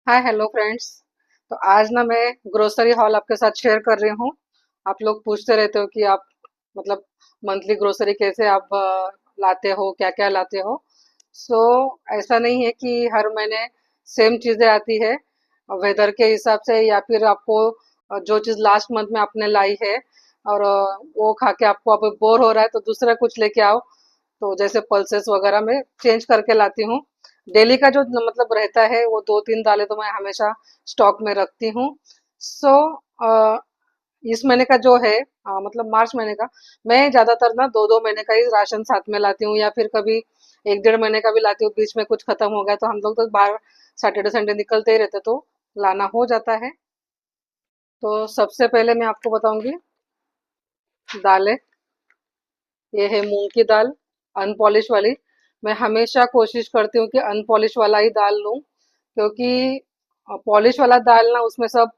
Hi hello friends. तो आज ना मैं ग्रोसरी हॉल आपके साथ शेयर कर रही हूँ। आप लोग पूछते रहते हो कि आप मतलब मंथली ग्रोसरी कैसे आप लाते हो, क्या क्या लाते हो। सो ऐसा नहीं है कि हर महीने सेम चीजें आती है वेदर के हिसाब से, या फिर आपको जो चीज लास्ट मंथ में आपने लाई है और वो खा के आपको अब बोर हो रहा है तो दूसरा कुछ लेके आओ। तो जैसे पल्सेस वगैरह में चेंज करके लाती हूँ। डेली का जो मतलब रहता है वो दो तीन दालें तो मैं हमेशा स्टॉक में रखती हूँ। सो इस महीने का जो है मतलब मार्च महीने का मैं ज्यादातर ना दो दो महीने का ही राशन साथ में लाती हूँ, या फिर कभी एक डेढ़ महीने का भी लाती हूँ। बीच में कुछ खत्म हो गया तो हम लोग तो बाहर सैटरडे संडे निकलते ही रहते तो लाना हो जाता है। तो सबसे पहले मैं आपको बताऊंगी दालें। ये है मूंग की दाल, अनपॉलिश वाली। मैं हमेशा कोशिश करती हूँ कि अनपॉलिश वाला ही दाल लूं, क्योंकि पॉलिश वाला दाल ना उसमें सब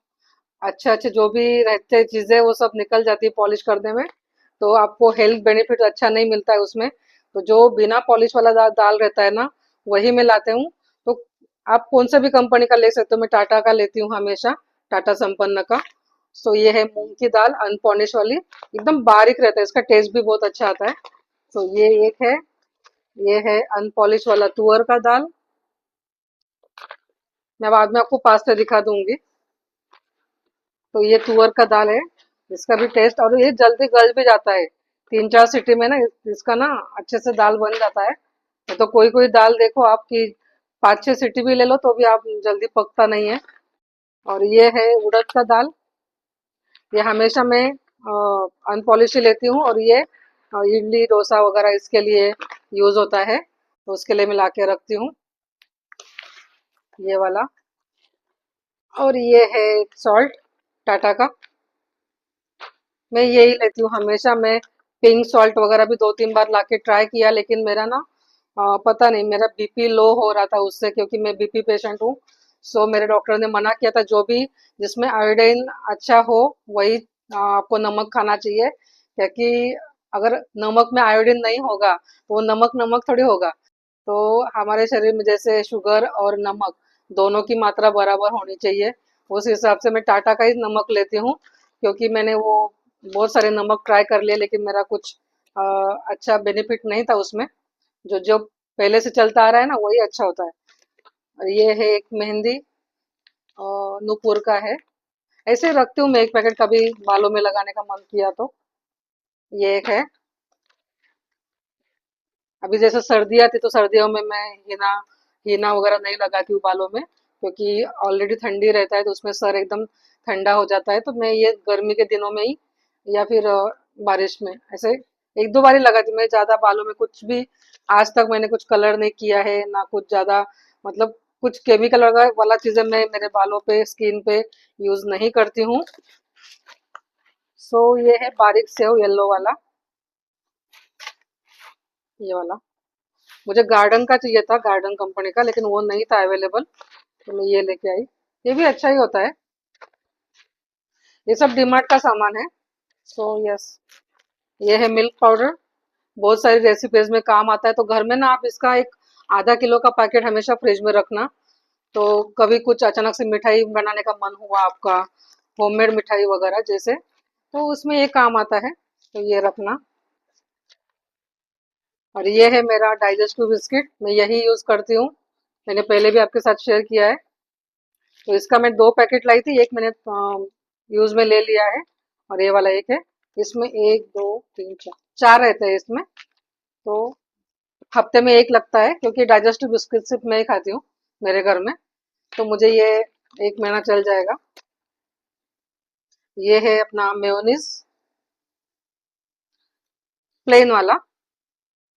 अच्छे अच्छे जो भी रहते हैं चीजें वो सब निकल जाती है पॉलिश करने में। तो आपको हेल्थ बेनिफिट अच्छा नहीं मिलता है उसमें। तो जो बिना पॉलिश वाला दाल रहता है ना वही मैं लाते हूँ। तो आप कौन सा भी कंपनी का ले सकते हो, मैं टाटा का लेती हूँ हमेशा, टाटा संपन्न का। सो ये है मूंग की दाल अनपॉलिश वाली, एकदम बारीक रहता है, इसका टेस्ट भी बहुत अच्छा आता है। तो ये एक है। ये है अनपॉलिश वाला तुअर का दाल। मैं बाद में आपको पास्ता दिखा दूंगी। तो ये तुअर का दाल है। इसका भी टेस्ट, और ये जल्दी गल भी जाता है। तीन चार सीटी में ना इसका ना अच्छे से दाल बन जाता है। नहीं तो कोई कोई दाल देखो आपकी पाँच छह सीटी भी ले लो तो भी आप जल्दी पकता नहीं है। और ये है उड़द का दाल। ये हमेशा मैं अनपॉलिश ही लेती हूँ, और ये इडली डोसा वगैरह इसके लिए यूज होता है, तो उसके लिए मैं ला के रखती हूँ ये वाला। और ये है सॉल्ट टाटा का। मैं यही लेती हूँ हमेशा। मैं पिंक सॉल्ट वगैरह भी दो तीन बार लाके ट्राई किया, लेकिन मेरा ना पता नहीं, मेरा बीपी लो हो रहा था उससे, क्योंकि मैं बीपी पेशेंट हूँ। सो मेरे डॉक्टर ने मना किया था जो भी जिसमें आयोडीन अच्छा हो वही आपको नमक खाना चाहिए, क्योंकि अगर नमक में आयोडीन नहीं होगा तो वो नमक नमक थोड़ी होगा। तो हमारे शरीर में जैसे शुगर और नमक दोनों की मात्रा बराबर होनी चाहिए। उस हिसाब से मैं टाटा का ही नमक लेती हूँ, क्योंकि मैंने वो बहुत सारे नमक ट्राई कर लिए लेकिन मेरा कुछ अ, अच्छा बेनिफिट नहीं था उसमें। जो जो पहले से चलता आ रहा है ना वही अच्छा होता है। और ये है एक मेहंदी, नूपुर का है। ऐसे रखती हूँ मैं एक पैकेट, कभी बालों में लगाने का मन किया तो। ये एक है। अभी जैसे सर्दी आती तो सर्दियों में मैं हीना हीना वगैरह नहीं लगाती हूँ बालों में, क्योंकि ऑलरेडी ठंडी रहता है तो उसमें सर एकदम ठंडा हो जाता है। तो मैं ये गर्मी के दिनों में ही, या फिर बारिश में ऐसे एक दो बार ही लगाती हूँ। मैं ज्यादा बालों में कुछ भी आज तक मैंने कुछ कलर नहीं किया है ना कुछ ज्यादा, मतलब कुछ केमिकल वगैरह वाला चीजें मैं मेरे बालों पे स्किन पे यूज नहीं करती हूँ। सो ये है बारीक सेव येलो वाला, ये वाला। मुझे गार्डन का चाहिए था, गार्डन कंपनी का, लेकिन वो नहीं था अवेलेबल, तो मैं ये लेके आई। ये भी अच्छा ही होता है। ये सब डीमार्ट का सामान है। सो यस, ये है मिल्क पाउडर। बहुत सारी रेसिपीज में काम आता है, तो घर में ना आप इसका एक आधा किलो का पैकेट हमेशा फ्रिज में रखना। तो कभी कुछ अचानक से मिठाई बनाने का मन हुआ आपका, होममेड मिठाई वगैरह जैसे, तो उसमें ये काम आता है, तो ये रखना। और ये है मेरा डाइजेस्टिव बिस्किट, मैं यही यूज करती हूँ। मैंने पहले भी आपके साथ शेयर किया है। तो इसका मैं दो पैकेट लाई थी, एक मैंने यूज में ले लिया है, और ये वाला एक है। इसमें एक दो तीन चार चार रहते हैं इसमें। तो हफ्ते में एक लगता है, क्योंकि डाइजेस्टिव बिस्किट सिर्फ मैं ही खाती हूँ मेरे घर में, तो मुझे ये एक महीना चल जाएगा। ये है अपना मेयोनीज, प्लेन वाला।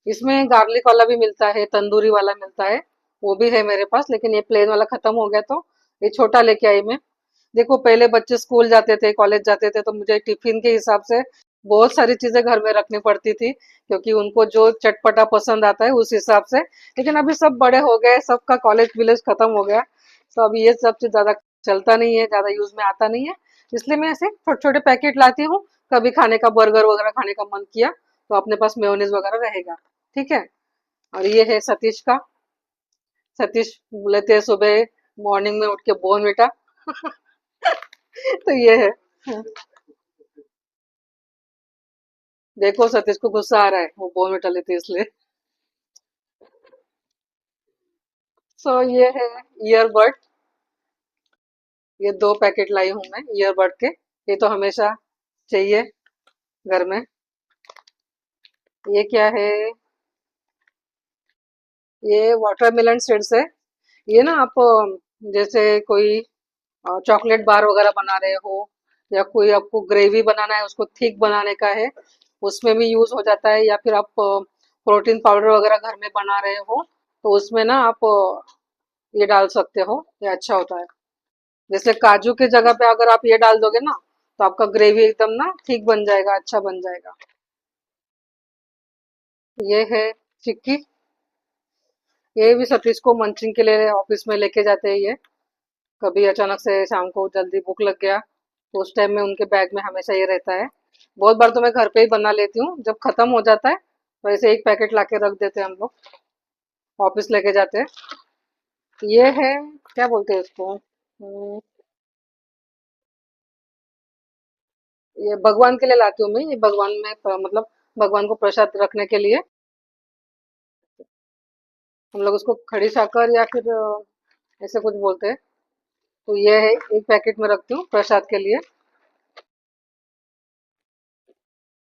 इसमें गार्लिक वाला भी मिलता है, तंदूरी वाला मिलता है, वो भी है मेरे पास, लेकिन ये प्लेन वाला खत्म हो गया तो ये छोटा लेके आई मैं। देखो पहले बच्चे स्कूल जाते थे, कॉलेज जाते थे, तो मुझे टिफिन के हिसाब से बहुत सारी चीजें घर में रखनी पड़ती थी, क्योंकि उनको जो चटपटा पसंद आता है उस हिसाब से। लेकिन अभी सब बड़े हो गए, सबका कॉलेज विलेज खत्म हो गया, तो अभी ये सब चीज ज्यादा चलता नहीं है, ज्यादा यूज में आता नहीं है। इसलिए मैं ऐसे छोटे छोटे पैकेट लाती हूँ। कभी खाने का बर्गर वगैरह खाने का मन किया तो अपने पास मेयोनीज वगैरह रहेगा। ठीक है। और ये है सतीश का। सतीश लेते हैं सुबह मॉर्निंग में उठ के बोनविटा। तो ये है। हाँ, देखो सतीश को गुस्सा आ रहा है, वो बोनविटा लेती है इसलिए। सो ये है ईयरबड। ये 2 पैकेट लाई हूं मैं ईयरबड के। ये तो हमेशा चाहिए घर में। ये क्या है? ये वाटरमेलन सीड्स है। ये ना आप जैसे कोई चॉकलेट बार वगैरह बना रहे हो, या कोई आपको ग्रेवी बनाना है, उसको थिक बनाने का है, उसमें भी यूज हो जाता है। या फिर आप प्रोटीन पाउडर वगैरह घर में बना रहे हो, तो उसमें ना आप ये डाल सकते हो। ये अच्छा होता है। जैसे काजू की जगह पे अगर आप ये डाल दोगे ना, तो आपका ग्रेवी एकदम ना ठीक बन जाएगा, अच्छा बन जाएगा। ये है चिक्की। ये भी सतीश को मंचिंग के लिए ऑफिस में लेके जाते हैं ये। कभी अचानक से शाम को जल्दी भूख लग गया, तो उस टाइम में उनके बैग में हमेशा ये रहता है। बहुत बार तो मैं घर पे ही बना लेती हूँ, जब खत्म हो जाता है तो ऐसे एक पैकेट लाके रख देते हैं हम लोग, ऑफिस लेके जाते हैं। ये है, क्या बोलते हैं इसको, ये भगवान के लिए लाती हूँ मैं। ये भगवान में मतलब भगवान को प्रसाद रखने के लिए हम लोग उसको खड़ी साकर या फिर ऐसे कुछ बोलते हैं। तो ये है, एक पैकेट में रखती हूँ प्रसाद के लिए।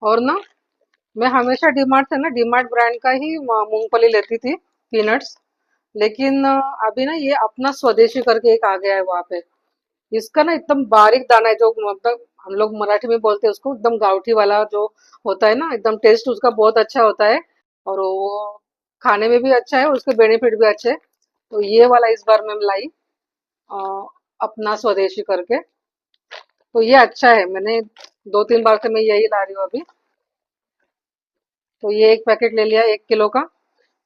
और ना, मैं हमेशा डीमार्ट से ना, डीमार्ट ब्रांड का ही मूंगफली लेती थी, पीनट्स। लेकिन अभी ना ये अपना स्वदेशी करके एक आ गया है वहां पे। इसका ना एकदम बारीक दाना है, जो मतलब हम लोग मराठी में बोलते हैं उसको, एकदम गावठी वाला जो होता है ना, एकदम टेस्ट उसका बहुत अच्छा होता है। और वो खाने में भी अच्छा है, उसके बेनिफिट भी अच्छे हैं। तो ये वाला इस बार मैं लाई, अ, अपना स्वदेशी करके। तो ये अच्छा है, मैंने 2-3 बार से मैं यही ला रही हूँ अभी। तो ये एक पैकेट ले लिया 1 किलो का।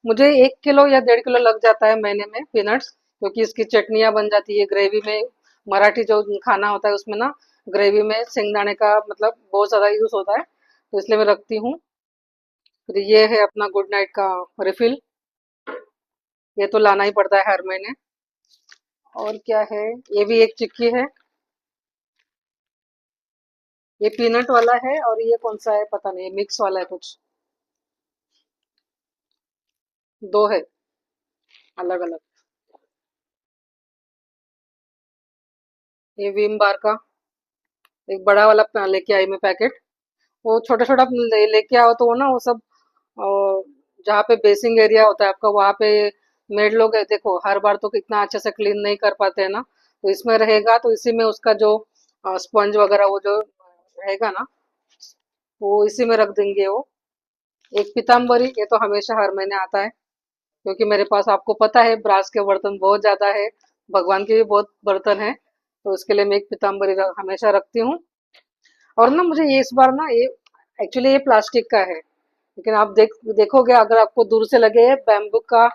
मुझे 1 किलो या 1.5 किलो लग जाता है महीने में पीनट्स, क्योंकि इसकी चटनियाँ बन जाती है ग्रेवी में। मराठी जो खाना होता है उसमें ना, ग्रेवी में शेंगदाणे का मतलब बहुत ज्यादा यूज होता है, तो इसलिए मैं रखती हूँ। फिर ये है अपना गुड नाइट का रिफिल। ये तो लाना ही पड़ता है हर महीने। और क्या है? ये भी एक चिक्की है। ये पीनट वाला है, और ये कौन सा है पता नहीं, मिक्स वाला है कुछ। दो है अलग अलग। ये विम बार का एक बड़ा वाला लेके आई मैं पैकेट। वो छोटा छोटा लेके आओ तो वो ना, वो सब जहाँ पे बेसिंग एरिया होता है आपका, वहां पे मेड लोग है, देखो हर बार तो कितना अच्छे से क्लीन नहीं कर पाते हैं ना। तो इसमें रहेगा, तो इसी में उसका जो स्पंज वगैरह वो जो रहेगा ना, वो इसी में रख देंगे वो। एक पीताम्बरी, ये तो हमेशा हर महीने आता है, क्योंकि मेरे पास आपको पता है ब्रास के बर्तन बहुत ज्यादा है, भगवान के भी बहुत बर्तन है, तो उसके लिए मैं एक पीताम्बरी हमेशा रखती हूँ। और ना मुझे ये इस बार ना, ये एक्चुअली ये प्लास्टिक का है, लेकिन आप देखोगे, अगर आपको दूर से लगे बैम्बू का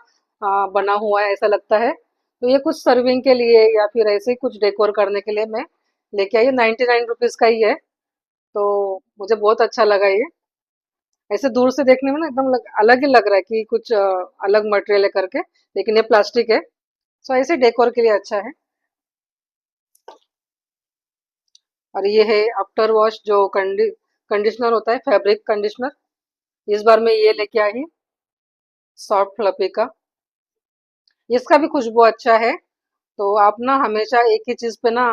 बना हुआ है ऐसा लगता है, तो ये कुछ सर्विंग के लिए या फिर ऐसे ही कुछ डेकोर करने के लिए मैं लेके आई। 99 रुपीज का ही है। तो मुझे बहुत अच्छा लगा ये। ऐसे दूर से देखने में ना एकदम अलग ही लग रहा है कि कुछ अलग मटेरियल है करके, लेकिन ये प्लास्टिक है। सो ऐसे डेकोर के लिए अच्छा है। और ये है आफ्टर वॉश जो कंडीशनर होता है, फैब्रिक कंडीशनर। इस बार मैं ये लेके आई, सॉफ्ट फ्लफी का। इसका भी खुशबू अच्छा है। तो आप ना हमेशा एक ही चीज पे ना,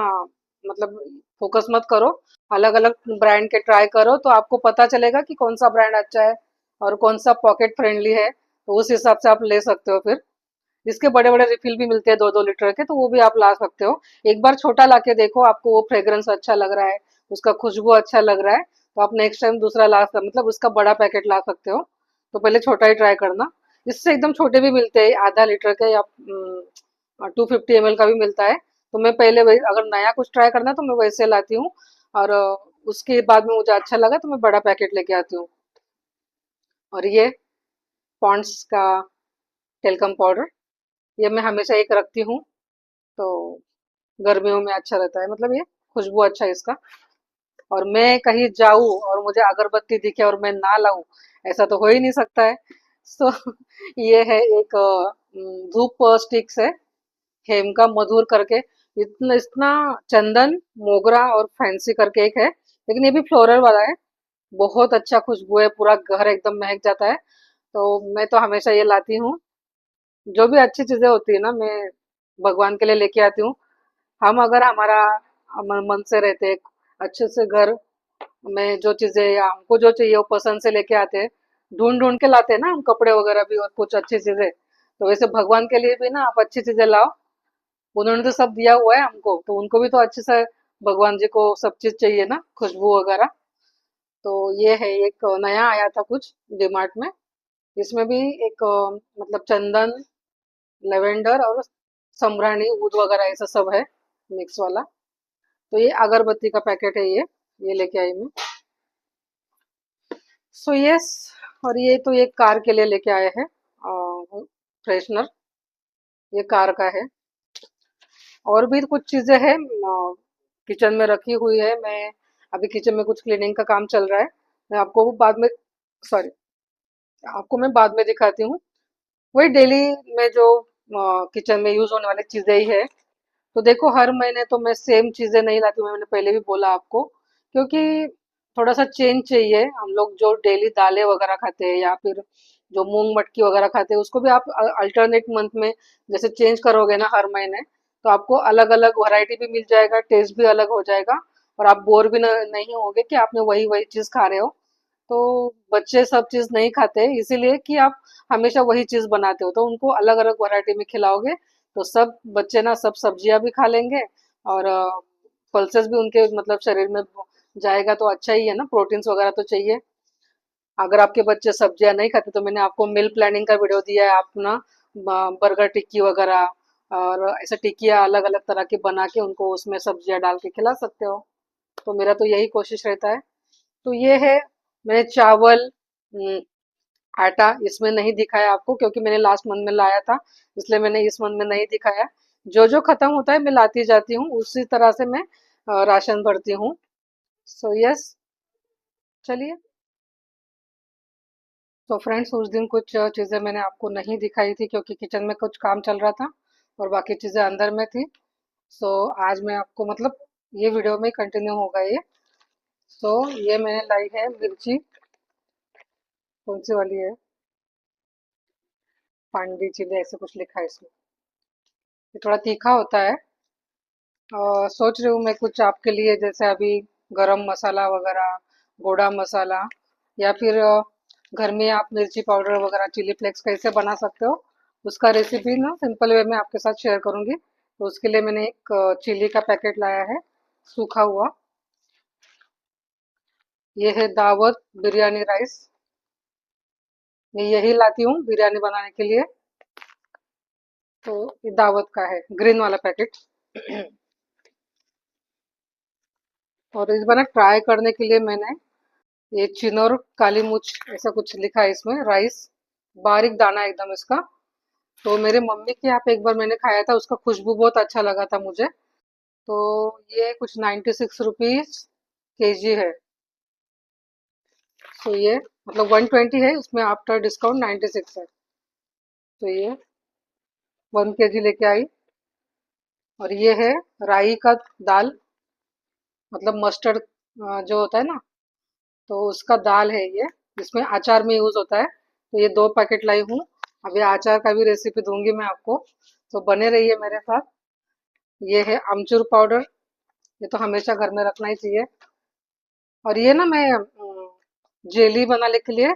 मतलब फोकस मत करो, अलग अलग ब्रांड के ट्राई करो, तो आपको पता चलेगा कि कौन सा ब्रांड अच्छा है और कौन सा पॉकेट फ्रेंडली है। तो उस हिसाब से आप ले सकते हो फिर। इसके बड़े बड़े रिफिल भी मिलते हैं 2-2 लीटर के, तो वो भी आप ला सकते हो। एक बार छोटा लाके देखो, आपको वो फ्रेग्रेंस अच्छा लग रहा है, उसका खुशबू अच्छा लग रहा है, तो आप नेक्स्ट टाइम दूसरा मतलब उसका बड़ा पैकेट ला सकते हो। तो पहले छोटा ही ट्राई करना। इससे एकदम छोटे भी मिलते हैं, आधा लीटर के, या 250 ml का भी मिलता है। तो मैं पहले वही, अगर नया कुछ ट्राई करना है तो मैं वैसे लाती हूँ। और उसके बाद में मुझे अच्छा लगा तो मैं बड़ा पैकेट लेके आती हूँ। और ये पॉन्ड्स का टेल्कम पाउडर, ये मैं हमेशा एक रखती हूँ। तो गर्मियों में अच्छा रहता है, मतलब ये खुशबू अच्छा है इसका। और मैं कहीं जाऊं और मुझे अगरबत्ती दिखे और मैं ना लाऊं, ऐसा तो हो ही नहीं सकता है। सो ये है एक धूप स्टिक्स है। हेम का मधुर करके, इतना इतना चंदन, मोगरा और फैंसी करके एक है, लेकिन ये भी फ्लोरल वाला है। बहुत अच्छा खुशबू है, पूरा घर एकदम महक जाता है। तो मैं तो हमेशा ये लाती हूँ। जो भी अच्छी चीजें होती है ना, मैं भगवान के लिए लेके आती हूँ। हम अगर हमारा मन से रहते, अच्छे से घर में जो चीजें या हमको जो चाहिए वो पसंद से लेके आते हैं, ढूंढ ढूंढ के लाते हैं ना हम, कपड़े वगैरह भी और कुछ अच्छी चीजें। तो वैसे भगवान के लिए भी ना आप अच्छी चीजें लाओ। उन्होंने तो सब दिया हुआ है हमको, तो उनको भी तो अच्छे से, भगवान जी को सब चीज चाहिए ना, खुशबू वगैरह। तो ये है, एक नया आया था कुछ डीमार्ट में। इसमें भी एक मतलब चंदन, लेवेंडर और सम्रानी ऊद वगैरह ऐसा सब है, मिक्स वाला। तो ये अगरबत्ती का पैकेट है, ये लेके आई मैं। So yes. और ये तो एक कार के लिए लेके आए हैं, फ्रेशनर, ये कार का है। और भी कुछ चीजें हैं किचन में रखी हुई है। मैं अभी किचन में कुछ क्लीनिंग का काम चल रहा है, मैं आपको वो बाद में, सॉरी, आपको मैं बाद में दिखाती हूँ। वही डेली में जो किचन में यूज होने वाली चीजें ही है। तो देखो, हर महीने तो मैं सेम चीजें नहीं लाती हूँ, मैंने पहले भी बोला आपको, क्योंकि थोड़ा सा चेंज चाहिए। हम लोग जो डेली दालें वगैरह खाते हैं या फिर जो मूंग मटकी वगैरह खाते हैं, उसको भी आप अल्टरनेट मंथ में जैसे चेंज करोगे ना हर महीने, तो आपको अलग अलग वैरायटी भी मिल जाएगा, टेस्ट भी अलग हो जाएगा, और आप बोर भी नहीं होगे कि आपने वही वही चीज खा रहे हो। तो बच्चे सब चीज नहीं खाते, इसीलिए कि आप हमेशा वही चीज बनाते हो, तो उनको अलग अलग वैरायटी में खिलाओगे, तो सब बच्चे ना सब सब्जियां भी खा लेंगे, और पल्सेस भी उनके मतलब शरीर में जाएगा, तो अच्छा ही है ना, प्रोटीन्स वगैरह तो चाहिए। अगर आपके बच्चे सब्जियां नहीं खाते, तो मैंने आपको मील प्लानिंग का वीडियो दिया है, आप ना बर्गर टिक्की वगैरह और ऐसे टिक्कियाँ अलग अलग तरह की बना के उनको उसमें सब्जियां डाल के खिला सकते हो। तो मेरा तो यही कोशिश रहता है। तो ये है। मैंने चावल, आटा इसमें नहीं दिखाया आपको, क्योंकि मैंने लास्ट मंथ में लाया था, इसलिए मैंने इस मंथ में नहीं दिखाया। जो जो खत्म होता है मैं लाती जाती हूँ, उसी तरह से मैं राशन भरती हूँ। So yes. चलिए। तो फ्रेंड्स, उस दिन कुछ चीज़ें मैंने आपको नहीं दिखाई थी, क्योंकि किचन में कुछ काम चल रहा था और बाकी चीज़ें अंदर में थी। सो आज मैं आपको मतलब ये वीडियो में कंटिन्यू होगा ये। सो ये मैंने लाई है मिर्ची। कौन सी वाली है? पांडी चिली ऐसे कुछ लिखा है इसमें। ये थोड़ा तीखा होता है। सोच रही हूँ मैं कुछ आपके लिए, जैसे अभी गरम मसाला वगैरह, गोड़ा मसाला, या फिर घर में आप मिर्ची पाउडर वगैरह, चिली फ्लेक्स कैसे बना सकते हो, उसका रेसिपी ना सिंपल वे में आपके साथ शेयर करूंगी। तो उसके लिए मैंने एक चिली का पैकेट लाया है, सूखा हुआ। ये है दावत बिरयानी राइस। मैं यही लाती हूँ बिरयानी बनाने के लिए। तो ये दावत का है, ग्रीन वाला पैकेट। और इस बार ट्राई करने के लिए मैंने ये चिनोर काली मुच ऐसा कुछ लिखा है इसमें, राइस, बारीक दाना एकदम इसका। तो मेरे मम्मी के यहाँ पे एक बार मैंने खाया था, उसका खुशबू बहुत अच्छा लगा था मुझे। तो ये कुछ 96 रुपीज केजी है। तो ये मतलब 120 है, उसमें आफ्टर डिस्काउंट 96 है। तो ये 1 केजी लेके आई। और ये है राई का दाल, मतलब मस्टर्ड जो होता है ना, तो उसका दाल है ये, जिसमें अचार में यूज होता है। तो ये 2 पैकेट लाई हूँ। अभी अचार का भी रेसिपी दूंगी मैं आपको, तो बने रहिए मेरे साथ। ये है अमचूर पाउडर, ये तो हमेशा घर में रखना ही चाहिए। और ये ना मैं जेली बनाने के लिए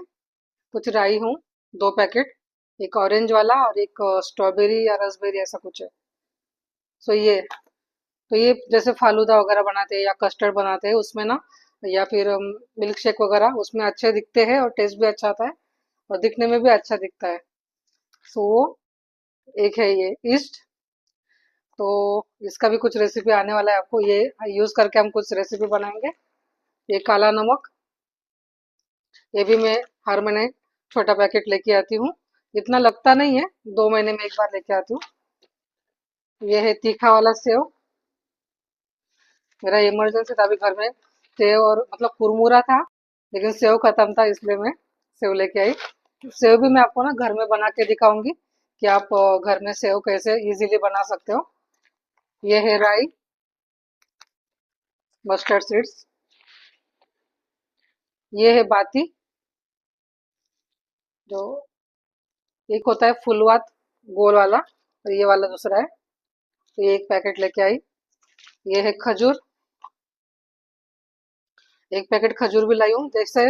कुछ लाई हूँ, 2 पैकेट, एक ऑरेंज वाला और एक स्ट्रॉबेरी या रसबेरी ऐसा कुछ है। सो ये, तो ये जैसे फालूदा वगैरह बनाते हैं या कस्टर्ड बनाते हैं उसमें ना, या फिर मिल्क शेक वगैरह, उसमें अच्छे दिखते हैं और टेस्ट भी अच्छा आता है, और दिखने में भी अच्छा दिखता है। सो एक है ये ईस्ट। तो इसका भी कुछ रेसिपी आने वाला है, आपको ये यूज करके हम कुछ रेसिपी बनाएंगे। ये काला नमक, ये भी मैं हर महीने छोटा पैकेट लेके आती हूँ, इतना लगता नहीं है, 2 महीने में एक बार लेके आती हूँ। ये है तीखा वाला सेव, मेरा इमरजेंसी था अभी घर में, सेव और मतलब कुरमुरा था, लेकिन सेव खत्म था, इसलिए मैं सेव लेके आई। सेव भी मैं आपको ना घर में बना के दिखाऊंगी कि आप घर में सेव कैसे इजीली बना सकते हो। ये है राई, मस्टर्ड सीड्स। ये है बाती, जो एक होता है फुलवात गोल वाला, और ये वाला दूसरा है। तो ये एक पैकेट लेके आई। ये है खजूर, एक पैकेट खजूर भी लाई हूँ। जैसे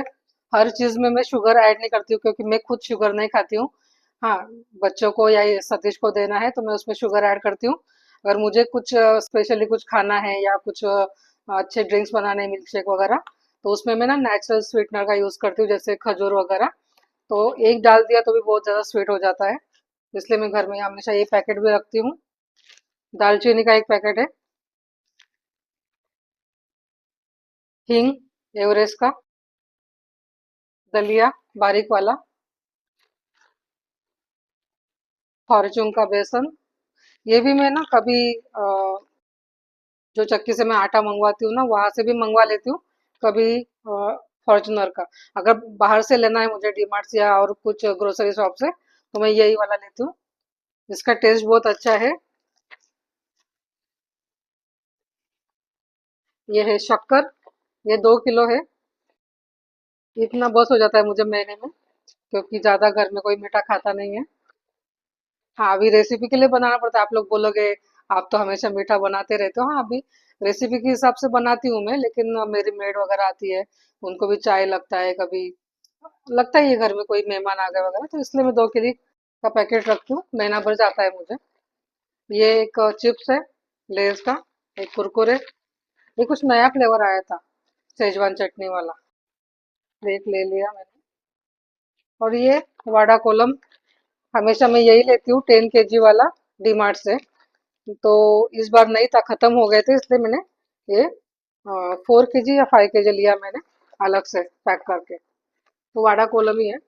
हर चीज में मैं शुगर ऐड नहीं करती हूँ, क्योंकि मैं खुद शुगर नहीं खाती हूँ। हाँ, बच्चों को या ये सतीश को देना है तो मैं उसमें शुगर ऐड करती हूँ। अगर मुझे कुछ स्पेशली कुछ खाना है या कुछ अच्छे ड्रिंक्स बनाने हैं, मिल्क शेक वगैरह, तो उसमें मैं ना नेचुरल स्वीटनर का यूज करती हूँ, जैसे खजूर वगैरह। तो एक डाल दिया तो भी बहुत ज्यादा स्वीट हो जाता है, इसलिए मैं घर में हमेशा ये पैकेट भी रखती हूँ। दालचीनी का एक पैकेट है। हींग एवरेस्ट का। दलिया बारीक वाला। फॉर्चून का बेसन। ये भी मैं ना कभी जो चक्की से मैं आटा मंगवाती हूँ ना, वहां से भी मंगवा लेती हूँ। कभी फॉर्चूनर का। अगर बाहर से लेना है मुझे डीमार्ट से या और कुछ ग्रोसरी शॉप से, तो मैं यही वाला लेती हूँ। इसका टेस्ट बहुत अच्छा है। ये है शक्कर, ये 2 किलो है। इतना बस हो जाता है मुझे महीने में, क्योंकि ज्यादा घर में कोई मीठा खाता नहीं है। हाँ, अभी रेसिपी के लिए बनाना पड़ता है। आप लोग बोलोगे आप तो हमेशा मीठा बनाते रहते हो। हाँ, अभी रेसिपी के हिसाब से बनाती हूँ मैं, लेकिन मेरी मेड वगैरह आती है, उनको भी चाय लगता है कभी। लगता ही है घर में कोई मेहमान आ गए वगैरह, तो इसलिए मैं 2 केजी का पैकेट रखती हूँ, महीना भर जाता है मुझे। ये एक चिप्स है, लेज का। एक कुरकुरे। ये कुछ नया फ्लेवर आया था, सेजवान चटनी वाला। एक ले लिया मैंने। और ये वाडा कोलम, हमेशा मैं यही लेती हूँ, 10 केजी वाला, डीमार्ट से। तो इस बार नहीं था, खत्म हो गए थे, इसलिए मैंने ये 4 केजी या 5 केजी लिया मैंने, अलग से पैक करके। तो वाडा कोलम ही है।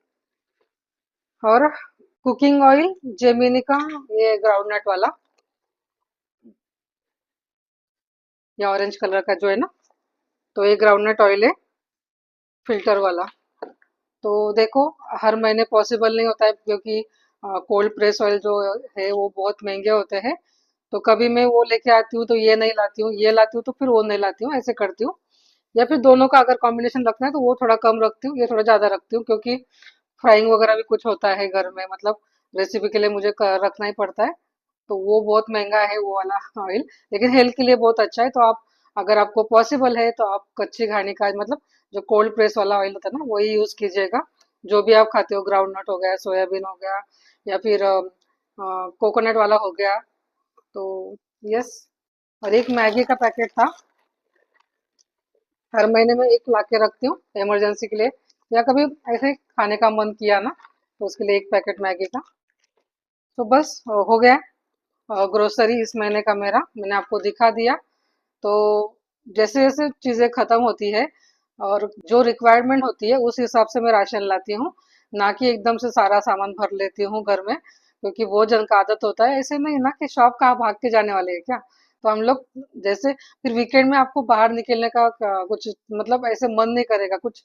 और कुकिंग ऑयल जेमिनी का, ये ग्राउंडनट वाला, या ऑरेंज कलर का जो है ना, तो ये ग्राउंडनट ऑयल है, फिल्टर वाला। तो देखो, हर महीने पॉसिबल नहीं होता है, क्योंकि कोल्ड प्रेस ऑयल जो है वो बहुत महंगे होते हैं। तो कभी मैं वो लेके आती हूँ तो ये नहीं लाती हूँ, ये लाती हूँ तो फिर वो नहीं लाती हूँ, ऐसे करती हूँ। या फिर दोनों का अगर कॉम्बिनेशन रखना है तो वो थोड़ा कम रखती हूँ, ये थोड़ा ज्यादा रखती हूँ, क्योंकि फ्राइंग वगैरह भी कुछ होता है घर में, मतलब रेसिपी के लिए मुझे रखना ही पड़ता है। तो वो बहुत महंगा है वो वाला ऑयल, लेकिन हेल्थ के लिए बहुत अच्छा है। तो आप, अगर आपको पॉसिबल है तो आप कच्ची घानी का, मतलब जो कोल्ड प्रेस वाला ऑयल होता है ना, वही यूज कीजिएगा। जो भी आप खाते हो, ग्राउंड नट हो गया, सोयाबीन हो गया, या फिर कोकोनट वाला हो गया। तो यस। और एक मैगी का पैकेट था, हर महीने में एक ला के रखती हूँ इमरजेंसी के लिए, या कभी ऐसे खाने का मन किया ना, तो उसके लिए एक पैकेट मैगी का। तो बस हो गया ग्रोसरी इस महीने का मेरा, मैंने आपको दिखा दिया। तो जैसे जैसे चीजें खत्म होती है और जो रिक्वायरमेंट होती है उस हिसाब से मैं राशन लाती हूँ, ना कि एकदम से सारा सामान भर लेती हूँ घर में, क्योंकि वो जन का आदत होता है। ऐसे नहीं ना कि शॉप कहाँ भाग के जाने वाले हैं क्या। तो हम लोग जैसे फिर वीकेंड में आपको बाहर निकलने का कुछ मतलब ऐसे मन नहीं करेगा, कुछ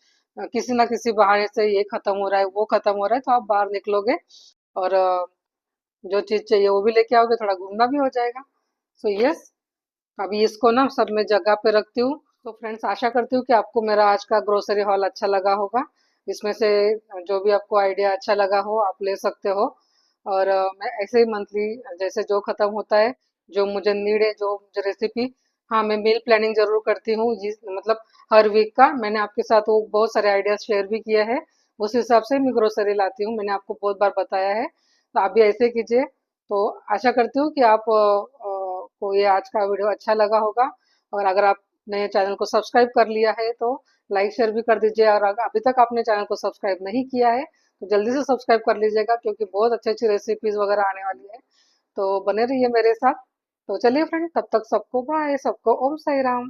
किसी ना किसी बहाने से ये खत्म हो रहा है वो खत्म हो रहा है, तो आप बाहर निकलोगे और जो चीज चाहिए वो भी लेके आओगे, थोड़ा घूमना भी हो जाएगा। सो यस, अभी इसको ना सब मैं जगह पे रखती हूँ। तो फ्रेंड्स, आशा करती हूँ कि आपको मेरा आज का ग्रोसरी हॉल अच्छा लगा होगा। इसमें से जो भी आपको आइडिया अच्छा लगा हो आप ले सकते हो। और मैं ऐसे ही मंथली, जैसे जो खत्म होता है, जो मुझे नीड है, जो मुझे रेसिपी, हाँ मैं मील प्लानिंग जरूर करती हूँ, मतलब हर वीक का मैंने आपके साथ वो बहुत सारे आइडियाज शेयर भी किए हैं। उस हिसाब से मैं ग्रोसरी लाती हूँ, मैंने आपको बहुत बार बताया है। तो आप भी ऐसे कीजिए। तो आशा करती हूँ कि आप को ये आज का वीडियो अच्छा लगा होगा। और अगर आपने चैनल को सब्सक्राइब कर लिया है तो लाइक शेयर भी कर दीजिए, और अगर अभी तक आपने चैनल को सब्सक्राइब नहीं किया है तो जल्दी से सब्सक्राइब कर लीजिएगा, क्योंकि बहुत अच्छी अच्छी रेसिपीज वगैरह आने वाली है। तो बने रहिए मेरे साथ। तो चलिए फ्रेंड, तब तक सबको बाय, सबको ओम साई राम।